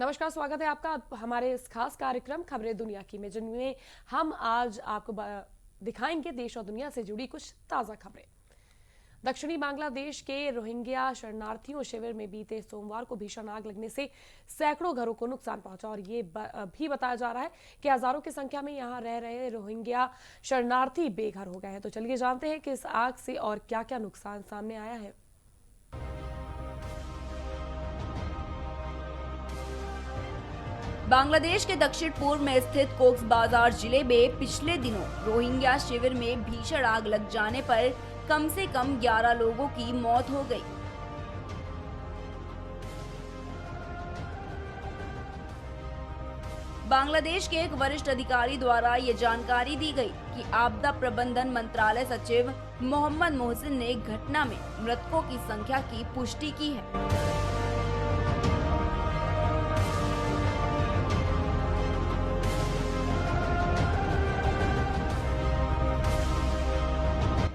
नमस्कार, स्वागत है आपका हमारे इस खास कार्यक्रम खबरें दुनिया की में, जिनमें हम आज आपको दिखाएंगे देश और दुनिया से जुड़ी कुछ ताजा खबरें। दक्षिणी बांग्लादेश के रोहिंग्या शरणार्थियों शिविर में बीते सोमवार को भीषण आग लगने से सैकड़ों घरों को नुकसान पहुंचा और ये भी बताया जा रहा है कि हजारों की संख्या में यहां रह रहे रोहिंग्या शरणार्थी बेघर हो गए हैं। तो चलिए जानते हैं कि इस आग से और क्या क्या नुकसान सामने आया है। बांग्लादेश के दक्षिण पूर्व में स्थित कोक्स बाजार जिले में पिछले दिनों रोहिंग्या शिविर में भीषण आग लग जाने पर कम से कम 11 लोगों की मौत हो गई। बांग्लादेश के एक वरिष्ठ अधिकारी द्वारा ये जानकारी दी गई कि आपदा प्रबंधन मंत्रालय सचिव मोहम्मद मोहसिन ने घटना में मृतकों की संख्या की पुष्टि की है।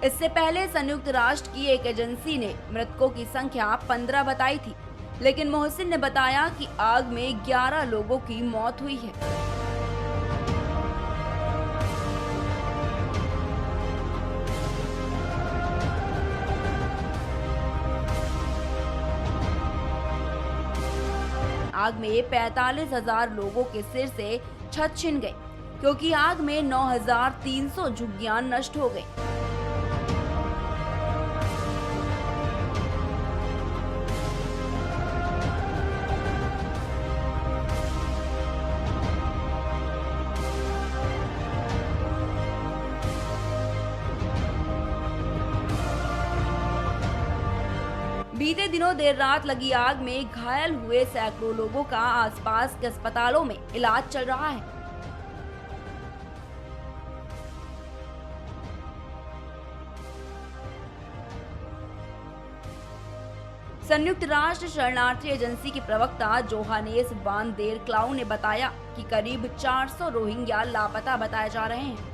इससे पहले संयुक्त राष्ट्र की एक एजेंसी ने मृतकों की संख्या 15 बताई थी, लेकिन मोहसिन ने बताया कि आग में 11 लोगों की मौत हुई है। आग में 45,000 लोगों के सिर से छत छिन गई, क्योंकि आग में 9,300 झुग्गियां नष्ट हो गई। बीते दिनों देर रात लगी आग में घायल हुए सैकड़ों लोगों का आसपास के अस्पतालों में इलाज चल रहा है। संयुक्त राष्ट्र शरणार्थी एजेंसी के प्रवक्ता जोहानेस वान देर क्लाउ ने बताया कि करीब 400 रोहिंग्या लापता बताए जा रहे हैं।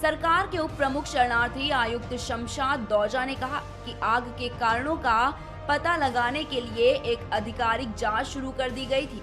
सरकार के उप प्रमुख शरणार्थी आयुक्त शमशाद दौजा ने कहा कि आग के कारणों का पता लगाने के लिए एक आधिकारिक जांच शुरू कर दी गई थी।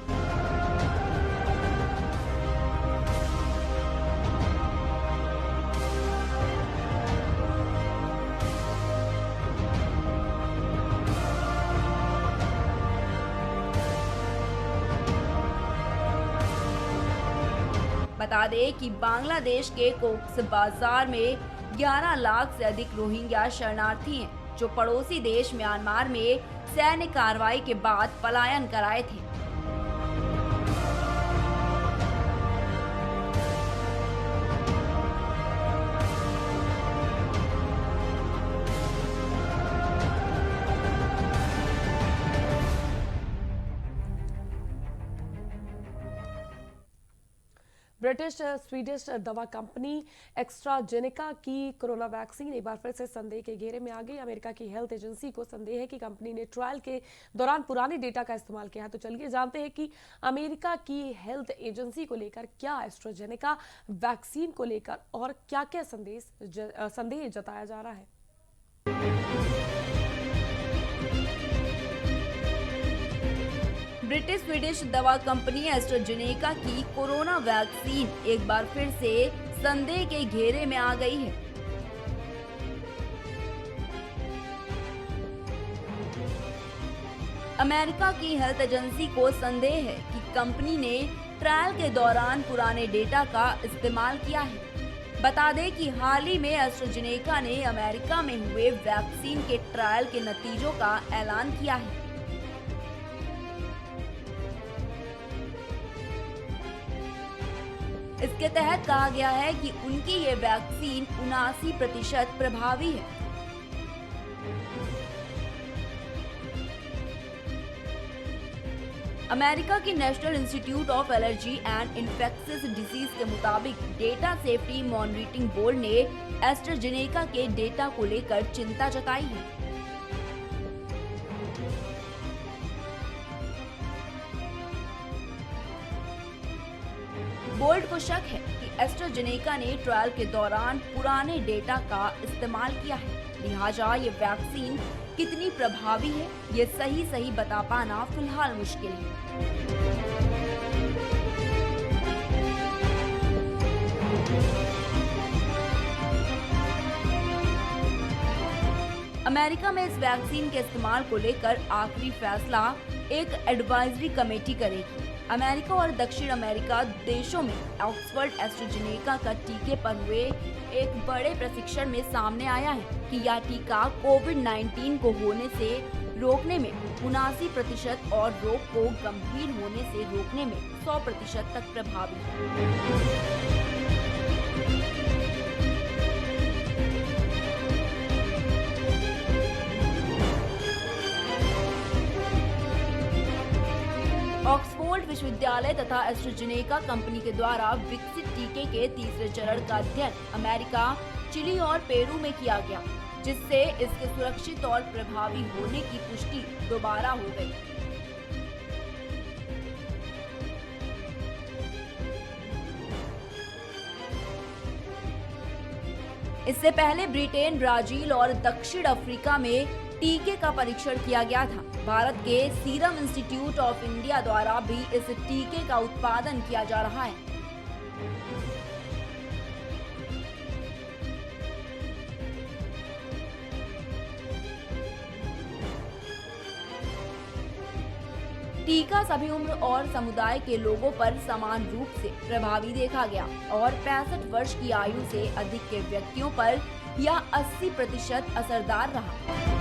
बता दें कि बांग्लादेश के कोक्स बाजार में 11 लाख से अधिक रोहिंग्या शरणार्थी हैं, जो पड़ोसी देश म्यांमार में सैन्य कार्रवाई के बाद पलायन कर आए थे। ब्रिटिश स्वीडिश दवा कंपनी एस्ट्राजेनेका की कोरोना वैक्सीन एक बार फिर से संदेह के घेरे में आ गई। अमेरिका की हेल्थ एजेंसी को संदेह है कि कंपनी ने ट्रायल के दौरान पुराने डेटा का इस्तेमाल किया है। तो चलिए जानते हैं कि अमेरिका की हेल्थ एजेंसी को लेकर क्या एस्ट्राजेनेका वैक्सीन को लेकर और क्या क्या संदेह जताया जा रहा है। ब्रिटिश स्वीडिश दवा कंपनी एस्ट्राजेनेका की कोरोना वैक्सीन एक बार फिर से संदेह के घेरे में आ गई है। अमेरिका की हेल्थ एजेंसी को संदेह है कि कंपनी ने ट्रायल के दौरान पुराने डेटा का इस्तेमाल किया है। बता दें कि हाल ही में एस्ट्राजेनेका ने अमेरिका में हुए वैक्सीन के ट्रायल के नतीजों का ऐलान किया है। इसके तहत कहा गया है कि उनकी ये वैक्सीन 79% प्रभावी है। अमेरिका की national institute of allergy and infectious disease के मुताबिक डेटा सेफ्टी मॉनिटरिंग बोर्ड ने एस्ट्राजेनेका के डेटा को लेकर चिंता जताई है। बोर्ड को शक है कि एस्ट्राजेनेका ने ट्रायल के दौरान पुराने डेटा का इस्तेमाल किया है। लिहाजा ये वैक्सीन कितनी प्रभावी है, ये सही बता पाना फिलहाल मुश्किल है। अमेरिका में इस वैक्सीन के इस्तेमाल को लेकर आखिरी फैसला एक एडवाइजरी कमेटी करेगी। अमेरिका और दक्षिण अमेरिका देशों में ऑक्सफोर्ड एस्ट्राजेनेका का टीके पर हुए एक बड़े प्रशिक्षण में सामने आया है कि यह टीका कोविड-19 को होने से रोकने में 79% और रोग को गंभीर होने से रोकने में 100% तक प्रभावी है। ऑक्सफोर्ड विश्वविद्यालय तथा एस्ट्राजेनेका कंपनी के द्वारा विकसित टीके के तीसरे चरण का अध्ययन अमेरिका, चिली और पेरू में किया गया, जिससे इसके सुरक्षित और प्रभावी होने की पुष्टि दोबारा हो गई। इससे पहले ब्रिटेन, ब्राजील और दक्षिण अफ्रीका में टीके का परीक्षण किया गया था। भारत के सीरम इंस्टीट्यूट ऑफ इंडिया द्वारा भी इस टीके का उत्पादन किया जा रहा है। टीका सभी उम्र और समुदाय के लोगों पर समान रूप से प्रभावी देखा गया और 65 वर्ष की आयु से अधिक के व्यक्तियों पर यह 80% असरदार रहा।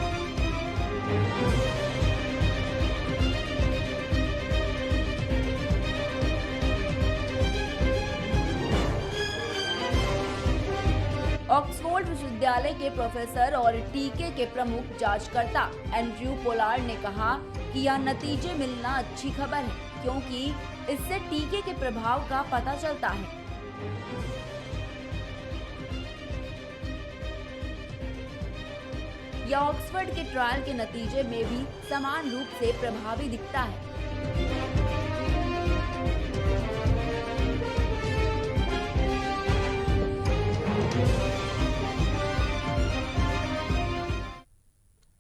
ऑक्सफोर्ड विश्वविद्यालय के प्रोफेसर और टीके के प्रमुख जांचकर्ता एंड्रयू पोलार्ड ने कहा कि यह नतीजे मिलना अच्छी खबर है, क्योंकि इससे टीके के प्रभाव का पता चलता है। यह ऑक्सफोर्ड के ट्रायल के नतीजे में भी समान रूप से प्रभावी दिखता है।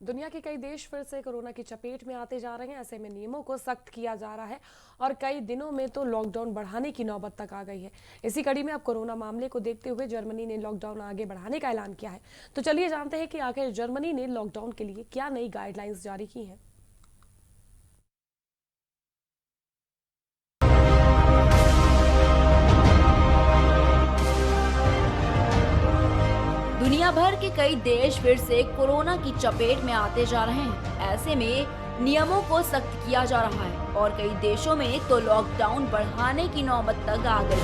दुनिया के कई देश फिर से कोरोना की चपेट में आते जा रहे हैं। ऐसे में नियमों को सख्त किया जा रहा है और कई दिनों में तो लॉकडाउन बढ़ाने की नौबत तक आ गई है। इसी कड़ी में अब कोरोना मामले को देखते हुए जर्मनी ने लॉकडाउन आगे बढ़ाने का ऐलान किया है। तो चलिए जानते हैं कि आखिर जर्मनी ने लॉकडाउन के लिए क्या नई गाइडलाइंस जारी की हैं। दुनिया भर के कई देश फिर से कोरोना की चपेट में आते जा रहे हैं। ऐसे में नियमों को सख्त किया जा रहा है और कई देशों में तो लॉकडाउन बढ़ाने की नौबत तक आ गई।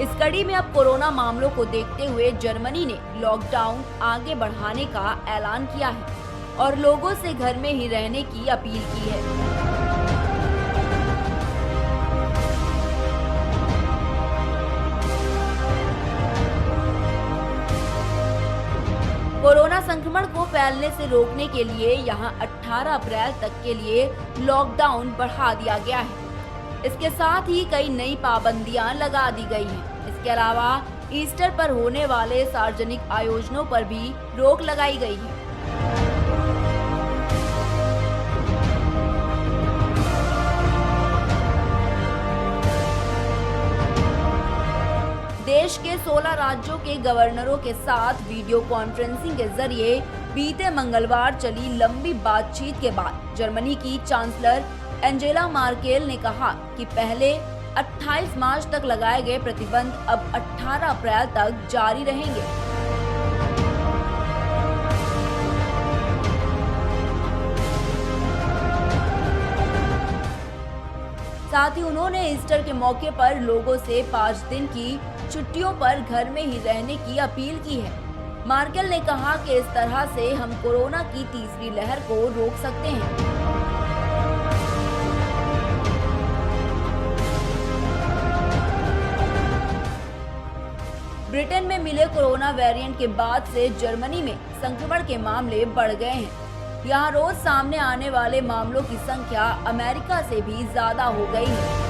इस कड़ी में अब कोरोना मामलों को देखते हुए जर्मनी ने लॉकडाउन आगे बढ़ाने का ऐलान किया है और लोगों से घर में ही रहने की अपील की है। कोरोना संक्रमण को फैलने से रोकने के लिए यहां 18 अप्रैल तक के लिए लॉकडाउन बढ़ा दिया गया है। इसके साथ ही कई नई पाबंदियां लगा दी गई हैं। इसके अलावा ईस्टर पर होने वाले सार्वजनिक आयोजनों पर भी रोक लगाई गई है। देश के 16 राज्यों के गवर्नरों के साथ वीडियो कॉन्फ्रेंसिंग के जरिए बीते मंगलवार चली लंबी बातचीत के बाद जर्मनी की चांसलर एंजेला मार्केल ने कहा कि पहले 28 मार्च तक लगाए गए प्रतिबंध अब 18 अप्रैल तक जारी रहेंगे। साथ ही उन्होंने ईस्टर के मौके पर लोगों से 5 दिन की छुट्टियों पर घर में ही रहने की अपील की है। मार्केल ने कहा कि इस तरह से हम कोरोना की तीसरी लहर को रोक सकते हैं। ब्रिटेन में मिले कोरोना वेरिएंट के बाद से जर्मनी में संक्रमण के मामले बढ़ गए हैं। यहाँ रोज सामने आने वाले मामलों की संख्या अमेरिका से भी ज्यादा हो गई है।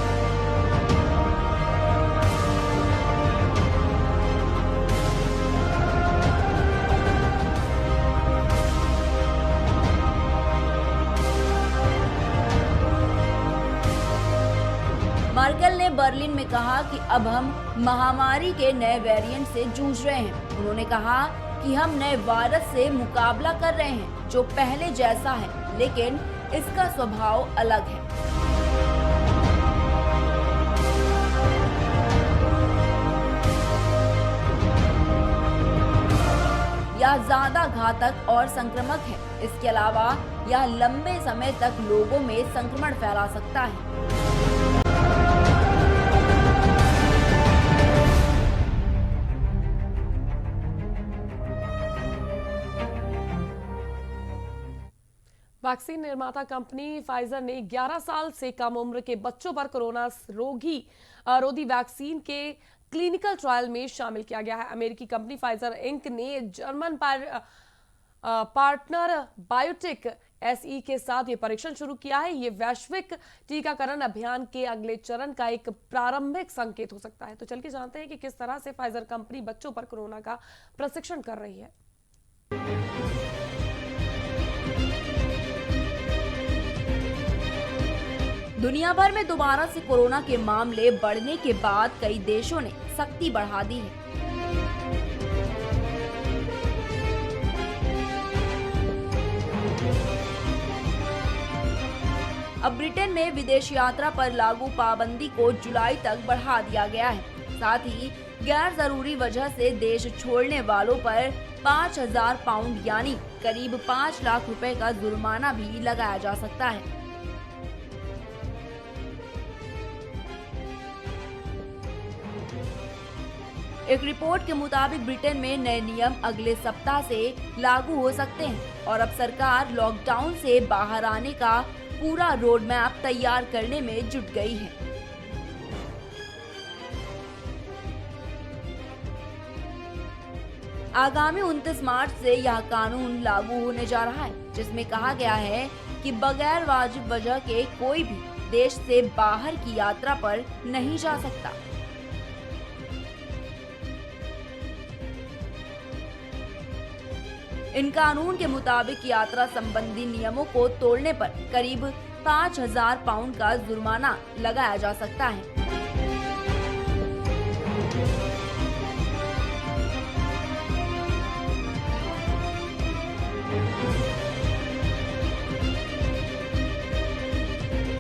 मर्केल ने बर्लिन में कहा कि अब हम महामारी के नए वेरिएंट से जूझ रहे हैं। उन्होंने कहा कि हम नए वायरस से मुकाबला कर रहे हैं जो पहले जैसा है, लेकिन इसका स्वभाव अलग है। यह ज्यादा घातक और संक्रामक है। इसके अलावा यह लंबे समय तक लोगों में संक्रमण फैला सकता है। वैक्सीन निर्माता कंपनी फाइजर ने 11 साल से कम उम्र के बच्चों पर कोरोना रोधी वैक्सीन के क्लिनिकल ट्रायल में शामिल किया गया है। अमेरिकी कंपनी फाइजर इंक ने जर्मन पार्टनर बायोटेक एसई के साथ ये परीक्षण शुरू किया है। ये वैश्विक टीकाकरण अभियान के अगले चरण का एक प्रारंभिक संकेत हो सकता है। तो चल के जानते हैं कि किस तरह से फाइजर कंपनी बच्चों पर कोरोना का प्रशिक्षण कर रही है। दुनिया भर में दोबारा से कोरोना के मामले बढ़ने के बाद कई देशों ने सख्ती बढ़ा दी है। अब ब्रिटेन में विदेश यात्रा पर लागू पाबंदी को जुलाई तक बढ़ा दिया गया है। साथ ही गैर जरूरी वजह से देश छोड़ने वालों पर 5,000 पाउंड यानी करीब 5 लाख रुपए का जुर्माना भी लगाया जा सकता है। एक रिपोर्ट के मुताबिक ब्रिटेन में नए नियम अगले सप्ताह से लागू हो सकते हैं और अब सरकार लॉकडाउन से बाहर आने का पूरा रोड मैप तैयार करने में जुट गई है। आगामी 29 मार्च से यह कानून लागू होने जा रहा है, जिसमें कहा गया है कि बगैर वाजिब वजह के कोई भी देश से बाहर की यात्रा पर नहीं जा सकता। इन कानून के मुताबिक यात्रा संबंधी नियमों को तोड़ने पर करीब 5,000 पाउंड का जुर्माना लगाया जा सकता है।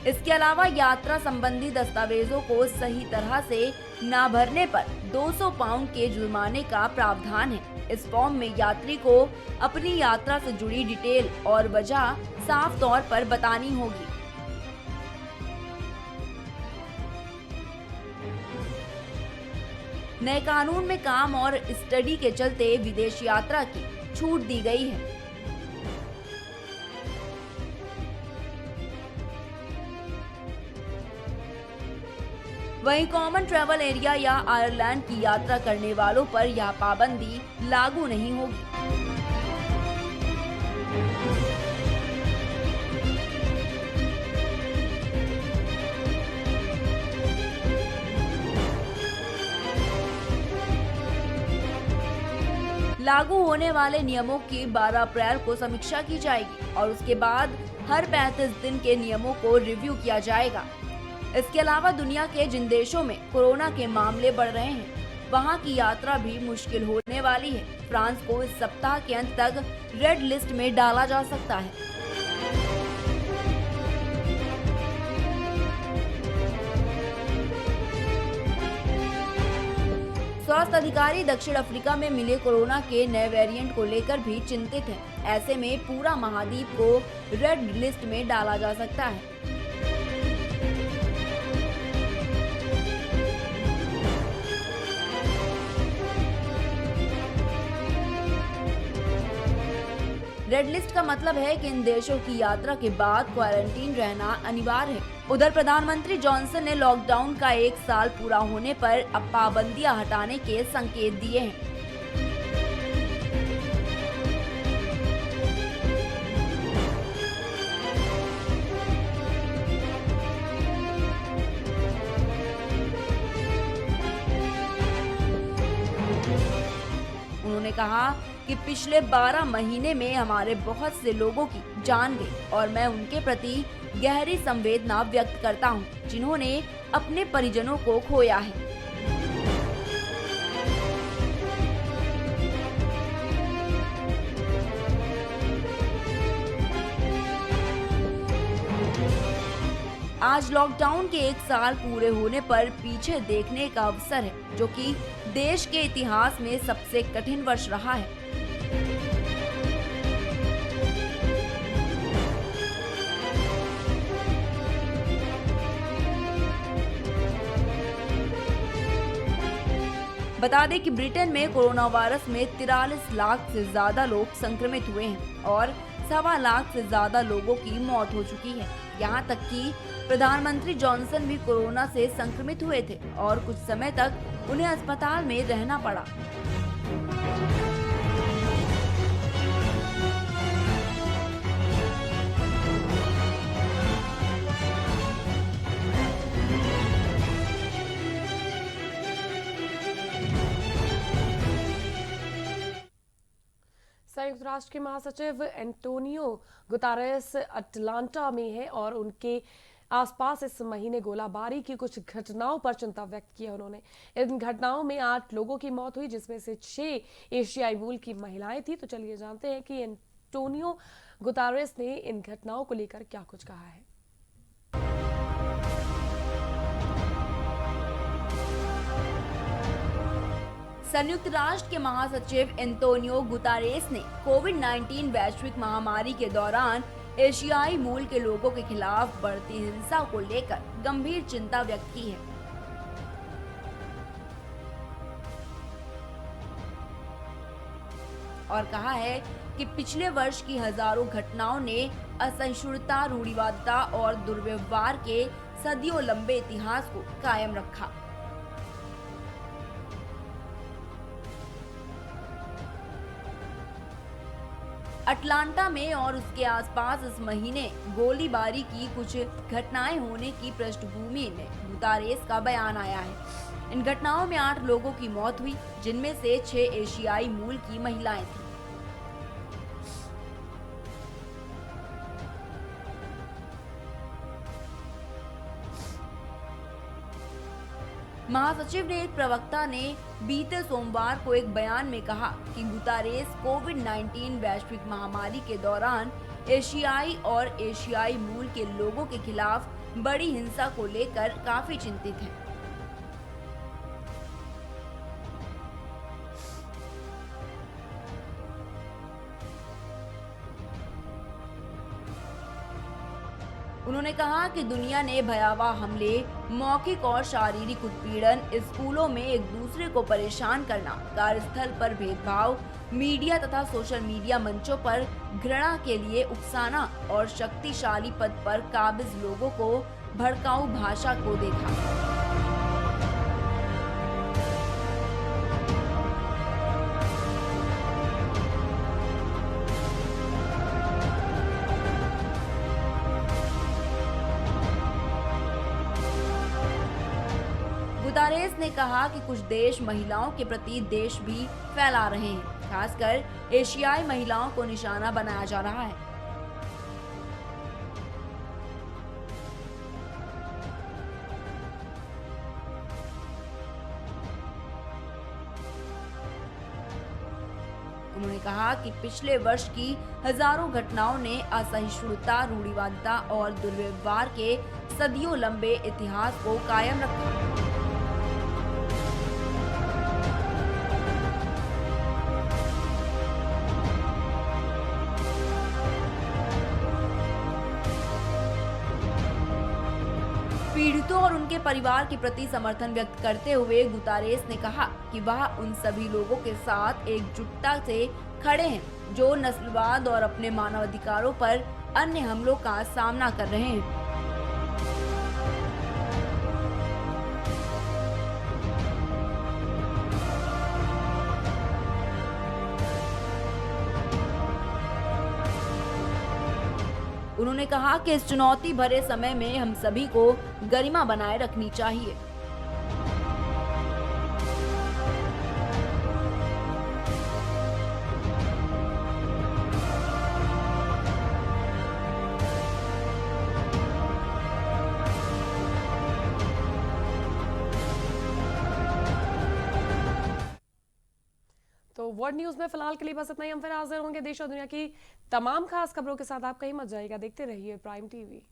इसके अलावा यात्रा संबंधी दस्तावेजों को सही तरह से न भरने पर 200 पाउंड के जुर्माने का प्रावधान है। इस फॉर्म में यात्री को अपनी यात्रा से जुड़ी डिटेल और वजह साफ तौर पर बतानी होगी। नए कानून में काम और स्टडी के चलते विदेश यात्रा की छूट दी गई है। वहीं कॉमन ट्रेवल एरिया या आयरलैंड की यात्रा करने वालों पर यह पाबंदी लागू नहीं होगी। लागू होने वाले नियमों की 12 अप्रैल को समीक्षा की जाएगी और उसके बाद हर 35 दिन के नियमों को रिव्यू किया जाएगा। इसके अलावा दुनिया के जिन देशों में कोरोना के मामले बढ़ रहे हैं, वहां की यात्रा भी मुश्किल होने वाली है। फ्रांस को इस सप्ताह के अंत तक रेड लिस्ट में डाला जा सकता है। स्वास्थ्य अधिकारी दक्षिण अफ्रीका में मिले कोरोना के नए वेरिएंट को लेकर भी चिंतित हैं। ऐसे में पूरा महाद्वीप को रेड लिस्ट में डाला जा सकता है। रेड लिस्ट का मतलब है कि इन देशों की यात्रा के बाद क्वारंटीन रहना अनिवार्य है। उधर प्रधानमंत्री जॉनसन ने लॉकडाउन का 1 साल पूरा होने पर अब पाबंदियां हटाने के संकेत दिए हैं। उन्होंने कहा कि पिछले 12 महीने में हमारे बहुत से लोगों की जान गई और मैं उनके प्रति गहरी संवेदना व्यक्त करता हूं, जिन्होंने अपने परिजनों को खोया है। आज लॉकडाउन के 1 साल पूरे होने पर पीछे देखने का अवसर है, जो कि देश के इतिहास में सबसे कठिन वर्ष रहा है। बता दें कि ब्रिटेन में कोरोना वायरस में 43 लाख से ज्यादा लोग संक्रमित हुए हैं और 1.25 लाख से ज्यादा लोगों की मौत हो चुकी है। यहाँ तक कि प्रधानमंत्री जॉनसन भी कोरोना से संक्रमित हुए थे और कुछ समय तक उन्हें अस्पताल में रहना पड़ा। संयुक्त राष्ट्र के महासचिव एंटोनियो गुतारेस अटलांटा में हैं और उनके आसपास इस महीने गोलाबारी की कुछ घटनाओं पर चिंता व्यक्त की है। उन्होंने इन घटनाओं में 8 लोगों की मौत हुई, जिसमें से 6 एशियाई मूल की महिलाएं थी। तो चलिए जानते हैं कि एंटोनियो गुतारेस ने इन घटनाओं को लेकर क्या कुछ कहा है। संयुक्त राष्ट्र के महासचिव एंटोनियो गुतारेस ने कोविड-19 वैश्विक महामारी के दौरान एशियाई मूल के लोगों के खिलाफ बढ़ती हिंसा को लेकर गंभीर चिंता व्यक्त की है। और कहा है कि पिछले वर्ष की हजारों घटनाओं ने असहिष्णुता, रूढ़िवादिता और दुर्व्यवहार के सदियों लंबे इतिहास को कायम रखा। अटलांटा में और उसके आसपास इस महीने गोलीबारी की कुछ घटनाएं होने की पृष्ठभूमि में गुतारेस का बयान आया है। इन घटनाओं में 8 लोगों की मौत हुई, जिनमें से 6 एशियाई मूल की महिलाएं थीं। महासचिव ने एक प्रवक्ता ने बीते सोमवार को एक बयान में कहा कि गुतारेस कोविड-19 वैश्विक महामारी के दौरान एशियाई और एशियाई मूल के लोगों के खिलाफ बड़ी हिंसा को लेकर काफी चिंतित हैं। उन्होंने कहा कि दुनिया ने भयावह हमले, मौखिक और शारीरिक उत्पीड़न, स्कूलों में एक दूसरे को परेशान करना, कार्यस्थल पर भेदभाव, मीडिया तथा सोशल मीडिया मंचों पर घृणा के लिए उकसाना और शक्तिशाली पद पर काबिज लोगों को भड़काऊ भाषा को देखा। गुतारेस ने कहा कि कुछ देश महिलाओं के प्रति देश भी फैला रहे हैं, खासकर एशियाई महिलाओं को निशाना बनाया जा रहा है। उन्होंने कहा कि पिछले वर्ष की हजारों घटनाओं ने असहिष्णुता, रूढ़िवादिता और दुर्व्यवहार के सदियों लंबे इतिहास को कायम रखा। पीड़ितों और उनके परिवार के प्रति समर्थन व्यक्त करते हुए गुतारेस ने कहा कि वह उन सभी लोगों के साथ एकजुटता से खड़े हैं जो नस्लवाद और अपने मानवाधिकारों पर अन्य हमलों का सामना कर रहे हैं। उन्होंने कहा कि इस चुनौती भरे समय में हम सभी को गरिमा बनाए रखनी चाहिए। वर्ल्ड न्यूज में फिलहाल के लिए बस इतना ही। हम फिर हाजिर होंगे देश और दुनिया की तमाम खास खबरों के साथ। आप कहीं मत जाइएगा, देखते रहिए प्राइम टीवी।